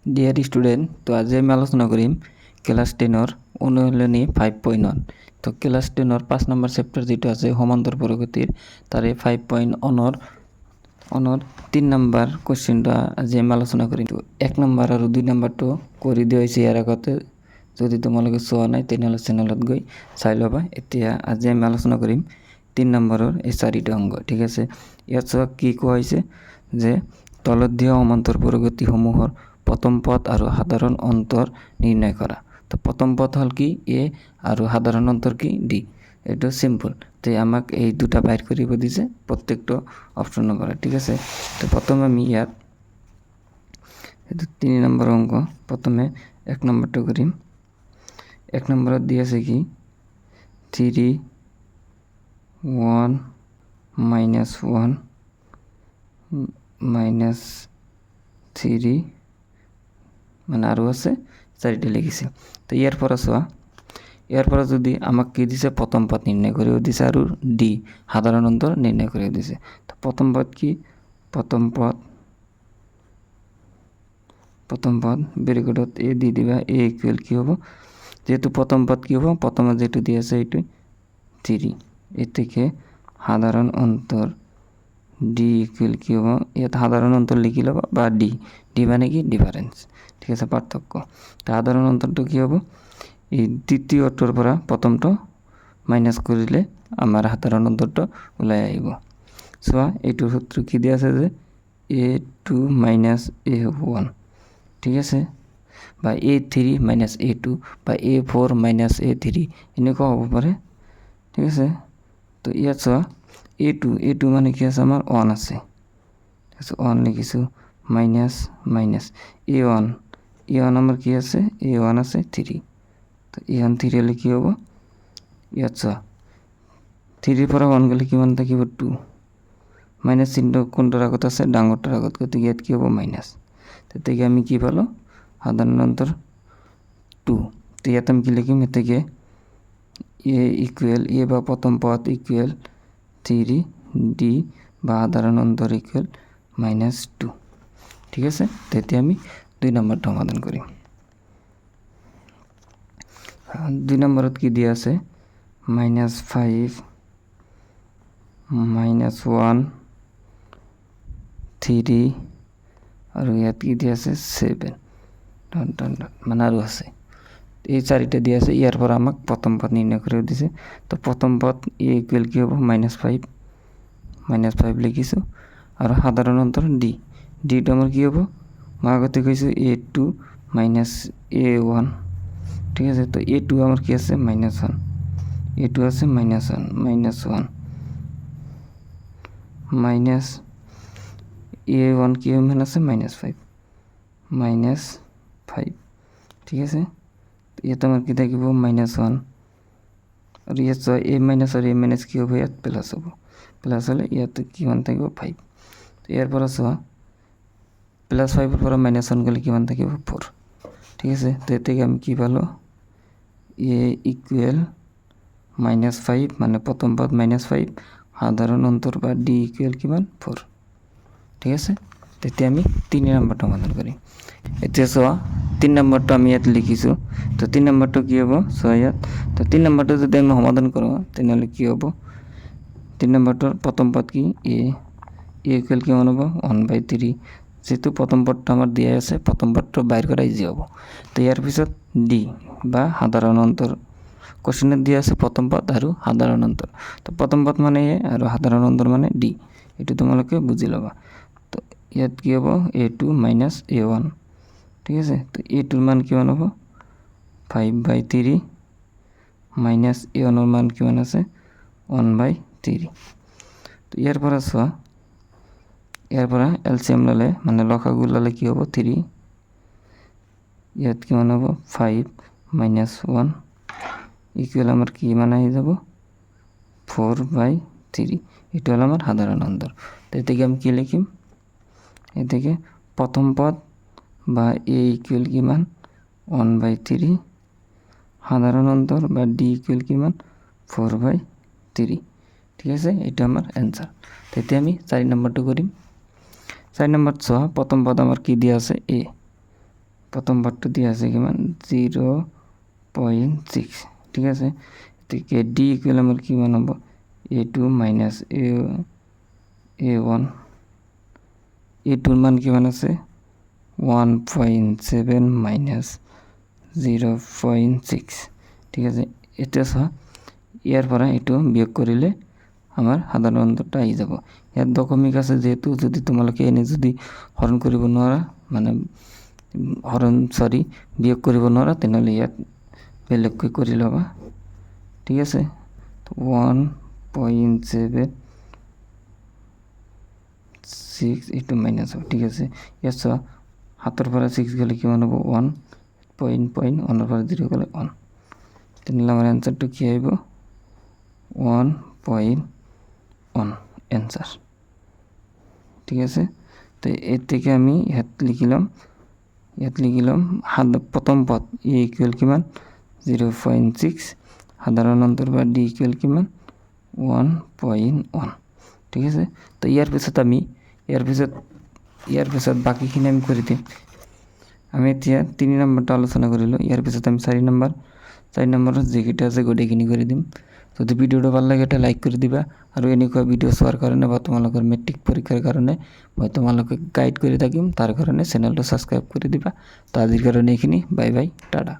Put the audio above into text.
Dear student, তো আজি আমি আলোচনা কৰিম ক্লাছ 10-ৰ অনুশীলনী 5.1। তো ক্লাছ 10-ৰ 5 নম্বৰ চেপ্টাৰ যিটো আছে সমান্তৰ প্ৰগতিৰ তাৰে 5.1-ৰ 3 নম্বৰ কুৱেশ্যনটো আজি আমি আলোচনা কৰিম। তো 1 নম্বৰ আৰু 2 নম্বৰটো কৰি দিয়া হৈছে ইয়াৰ আগতে, যদি তোমালোকে চোৱা নাই তেনেহ'লে চেনেলত গৈ চাই ল'বা। এতিয়া আজি আমি আলোচনা কৰিম 3 নম্বৰৰ এই 4টা অংক, ঠিক আছে। ইয়াত চোৱা কি কোৱা হৈছে যে তলত দিয়া সমান্তৰ প্ৰগতিসমূহৰ প্ৰথম পদ আৰু সাধাৰণ অন্তৰ নিৰ্ণয় কৰা। তো প্ৰথম পদ হ'ল কি এ আৰু সাধাৰণ অন্তৰ কি ডি। এইটো চিম্পল। তো আমাক এই দুটা বাহিৰ কৰিব দিছে প্ৰত্যেকটো অপশ্যনৰ পৰা, ঠিক আছে। তো প্ৰথমে আমি ইয়াত এইটো 3 নম্বৰ অংক, প্ৰথমে 1 নম্বৰটো কৰিম। 1 নম্বৰত দি আছে কি 3 1 -1 -3 মানে আৰু আছে 4টা লিখিছে। তো ইয়াৰ পৰা চোৱা, ইয়াৰ পৰা যদি আমাক কি দিছে প্ৰথম পদ নিৰ্ণয় কৰিব দিছে আৰু ডি সাধাৰণ অন্তৰ নিৰ্ণয় কৰিব দিছে। তো প্ৰথম পদ কি প্ৰথম পদ ব্ৰেকেটত এ দি দিবা, এ ইকুৱেল কি হ'ব, যেহেতু প্ৰথম পদ কি হ'ব প্ৰথমত যেটো দি আছে এইটো 3, এ থেকে সাধারণ অন্তর ডি ইকুয়াল কি হ'ব, ইয়াত সাধারণ অন্তর লিখি ল'বা বা ডি, ডি মানে কি ডিফারেন্স, ঠিক আছে, পার্থক্য। তো সাধারণ অন্তরটো কি হ'ব, এই দ্বিতীয়টোৰ পৰা প্ৰথমটো মাইনাছ কৰিলে আমাৰ সাধাৰণ অন্তৰটো ওলাই আহিব। চোৱা এইটোৰ সূত্ৰ কি দিয়া আছে যে a2 - a1, ঠিক আছে, বা a3 - a2 বা a4 - a3 এনেকুৱা হ'ব পাৰে, ঠিক আছে। তো ইয়াত চোৱা a2 মানে কি আছে আমাৰ 1 আছে, ঠিক আছে, 1 লিখিছোঁ, মাইনাছ a1 আমাৰ কি আছে a1 আছে 3। তো a1 3 হ'লে কি হ'ব, ইয়াত চোৱা 3 পৰা 1 গ'লে কিমান থাকিব 2, মাইনাছ চিহ্ন কোনটোৰ আগত আছে ডাঙৰটোৰ আগত, গতিকে ইয়াত কি হ'ব মাইনাছ। তেতিয়া আমি কি পালোঁ সাধারণ অন্তর 2। তো ইয়াত আমি কি লিখিম, এতে এ ইকুৱেল এ বা প্ৰথম পদ ইকুৱেল 3 ডি বা সাধাৰণ অন্তৰ ইকুৱেল -2, ঠিক আছে। তেতিয়া আমি 2 নম্বৰটো সমাধান কৰিম। 2 নম্বৰত কি দিয়া আছে -5 -1 3 আৰু ইয়াত কি দিয়া আছে 7 মানে আৰু আছে, এই 4টা দিয়া আছে। ইয়াৰ পৰা আমাক প্ৰথম পদ নিৰ্ণয় কৰিব দিছে। তো প্ৰথম পদ এ ইকুৱেল কি হ'ব -5 লিখিছোঁ, আৰু সাধাৰণ অন্তৰ ডি, ডিটো আমাৰ কি হ'ব, মই আগতে কৈছোঁ a2 - a1, ঠিক আছে। তো a2 আমার কি আছে -1, a2 আছে -1 মাইনাস a1 কি মান আছে -5, ঠিক আছে। ইয়াত আমার কি থাকিব -1, আৰু ইয়াত চোৱা a মাইনাছ আৰু a মাইনাছ কি হ'ব, ইয়াত প্লাছ হ'ব, প্লাছ হ'লে ইয়াত কিমান থাকিব 5। তো ইয়াৰ পৰা চোৱা +5ৰ পৰা -1 গ'লে কিমান থাকিব 4, ঠিক আছে। তো এতেকে আমি কি পালোঁ এ ইকুৱেল -5 মানে প্ৰথম পদ -5, সাধাৰণ অন্তৰ বা ডি ইকুৱেল কিমান 4, ঠিক আছে। তেতিয়া আমি 3 নম্বৰটো সমাধান কৰিম। এতিয়া চোৱা 3 নম্বৰটো আমি ইয়াত লিখিছোঁ। তো 3 নম্বৰটো কি হ'ব চোৱা ইয়াত, তো 3 নম্বৰটো যদি আমি সমাধান কৰোঁ তেনেহ'লে কি হ'ব, 3 নম্বৰটোৰ প্ৰথম পদ কি এ ইকুৱেল কিমান হ'ব 1/3, যেহেতু প্ৰথম পদটো আমাৰ দিয়া আছে প্ৰথম পদটো বাহিৰ কৰা ইজি হ'ব। তো ইয়াৰ পিছত ডি বা সাধাৰণ অন্তৰ, কোশ্চেনত দিয়া আছে প্ৰথম পদ আৰু সাধাৰণ অন্তৰ। তো প্ৰথম পদ মানে এ আৰু সাধারণ অন্তর মানে ডি, এইটো তোমালোকে বুজি ল'বা। তো ইয়াত কি হ'ব a2 - a1, ঠিক আছে। তো a2ৰ মান কিমান হ'ব 5/3 মাইনাছ a1ৰ মান কিমান আছে 1/3। তো ইয়াৰ পৰা চোৱা, ইয়াৰ পৰা এলচিএম ল'লে মানে লসাগু ল'লে কি হ'ব 3, ইয়াত কিমান হ'ব 5 - 1 ইকুৱেল আমার কি মান আহি যাব 4/3, এটা হলো আমার সাধারণ অন্তর। তো এতে আমি কি লিখিম, এতে প্রথম পদ বা এ ইকুৱেল কিমান 1/3, সাধাৰণ অন্তৰ বা ডি ইকুৱেল কিমান 4/3, ঠিক আছে। এটা আমাৰ অ্যান্সাৰ। তো এতে আমি 4 নম্বৰটা কৰিম। 4 নম্বৰ চোৱা প্ৰথম পদ আমাৰ কি দিয়া আছে এ, প্ৰথম পাৰ্টটো দিয়া আছে কিমান 0.6 ঠিক আছে। গতিকে ডি ইকুৱেল আমাৰ কিমান হ'ব a2 মাইনাছ a1 a2ৰ মান কিমান আছে 1.7 মাইনাছ 0.6 ঠিক আছে। এতিয়া চোৱা ইয়াৰ পৰা এইটো বিয়োগ কৰিলে আমাৰ সাধাৰণ অন্তৰটা আহি যাব। ইয়াত দশমিক আছে যেহেতু, যদি তোমালোকে এনে যদি হৰণ কৰিব নোৱাৰা মানে বিয়োগ কৰিব নোৱাৰা তেনেহ'লে ইয়াত বেলেগকৈ কৰি ল'বা ঠিক আছে। 1.76 এইটো মাইনাছ হ'ব ঠিক আছে। ইয়াত চোৱা 7ৰ পৰা 6 গ'লে কিমান হ'ব 1 1ৰ পৰা 0 গ'লে 1 তেনেহ'লে আমাৰ এনচাৰটো কি আহিব 1.1 এনচাৰ ঠিক আছে। তো এৰ থেকে আমি ইয়াত লিখি ল'ম প্ৰথম পদ এ ইকুৱেল কিমান 0.6 সাধাৰণ অন্তৰ বা ডি ইকুৱেল কিমান 1.1 ঠিক আছে। তো ইয়াৰ পিছত বাকীখিনি আমি কৰি দিম। আমি এতিয়া 3 নম্বৰটো আলোচনা কৰিলোঁ, ইয়াৰ পিছত আমি 4 নম্বৰত যিকেইটা আছে গোটেইখিনি কৰি দিম। যদি ভিডিঅ'টো ভাল লাগে এটা লাইক কৰি দিবা, আৰু এনেকুৱা ভিডিঅ' চোৱাৰ কাৰণে বা তোমালোকৰ মেট্ৰিক পৰীক্ষাৰ কাৰণে মই তোমালোকক গাইড কৰি থাকিম, তাৰ কাৰণে চেনেলটো ছাবস্ক্ৰাইব কৰি দিবা। তো আজিৰ কাৰণে এইখিনি, বাই বাই, টাটা।